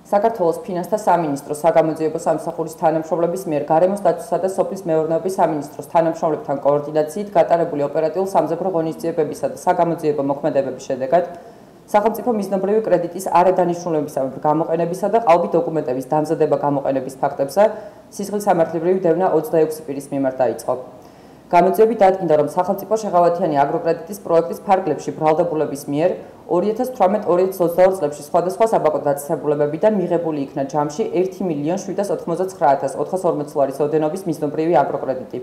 საქართველოს ფინანსთა სამინისტროს საგამოძიებო სამსახურის თანამშრომლების მიერ გარემოს დაცვისა და სოფლის მეურნეობის სამინისტროს თანამშრომლებთან კოორდინაციით გატარებული ოპერატიული სამძებრო ღონისძიებებისა და საგამოძიებო მოქმედებების შედეგად სახელმწიფო მიზნობრივი კრედიტის არადანიშნულებისამებრ გამოყენებისა და ყალბი დოკუმენტების დამზადება გამოყენების ფაქტებზე სისხლისამართლებრივი დევნა 26 პირის მიმართ დაიწყო. გამოძიებით დადგინდა, რომ სახელმწიფო შეღავათიანი აგროკრედიტის პროექტის ფარგლებში ბრალდებულების მიერ 2018-2022 წლებში სხვადასხვა საბანკო დაწესებულებებიდან მიღებული იქნა ჯამში 1.099,440 ლარის ოდენობის მიზნობრივი აგროკრედიტი,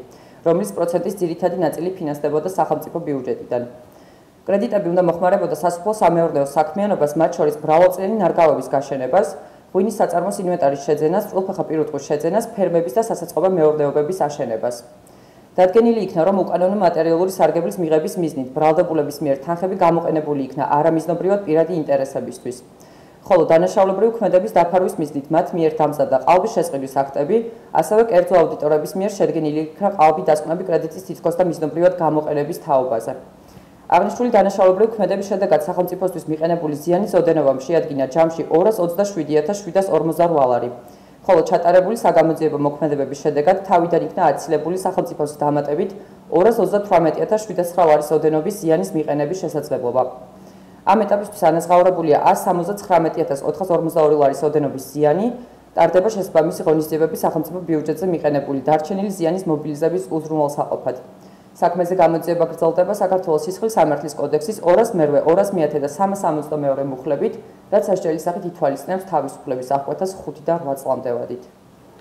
რომლის პროცენტის ძირითადი ნაწილი ფინანსდებოდა სახელმწიფო ბიუჯეტიდან. კრედიტები უნდა მოხმარებოდა სასოფლო-სამეურნეო საქმიანობას, მათ შორის მრავალწლიანი ნარგავების გაშენებას, ღვინის საწარმოს ინვენტარის შეძენას, წყვილფეხა პირუტყვის შეძენას, ფერმების და სასაწყობო მეურნეობების აშენებას. დადგენილი იქნა, რომ უკანონო მატერიალური სარგებლის მიღების მიზნით ბრალდებულების მიერ თანხები გამოყენებული იქნა არამიზნობრივად პირადი ინტერესებისთვის, ხოლო დანაშაულებრივი ქმედების დაფარვის მიზნით მათ მიერ დამზადდა ყალბის შესყიდვის აქტები, ასევე კერძო აუდიტორების მიერ შედგენილი იქნა ყალბი დასკვნები კრედიტის თითქოს და მიზნობრივად გამოყენების თაობაზე. აღნიშნული დანაშაულებრივი ქმედების შედეგად სახელმწიფოსთვის მიყენებული ზიანის ოდენობამ შეადგინა ჯამში 227,748 ლარი. ხოლო ჩატარებული საგამოძიებო მოქმედებების შედეგად თავიდან იქნა აცილებული სახელმწიფოს დამატებით 238,709 ლარის ოდენობის ზიანის მიყენების შესაძლებლობა. ამ ეტაპისთვის ანაზღაურებულია 179,452 ლარის ოდენობის ზიანი, ტარდება შესაბამისი ღონისძიებები სახელმწიფო ბიუჯეტზე მიყენებული დარჩენილი ზიანის მობილიზების უზრუნველსაყოფად. საქმეზე გამოძიება გრძელდება საქართველოს სისხლისამართლის კოდექსის 200-მერვე, 200-მეათე და 362 მუხლებით, რაც სასჯელის სახით ითვალისწინებს თავისუფლების აღკვეთას 5 და 8 წლამდე ვადით.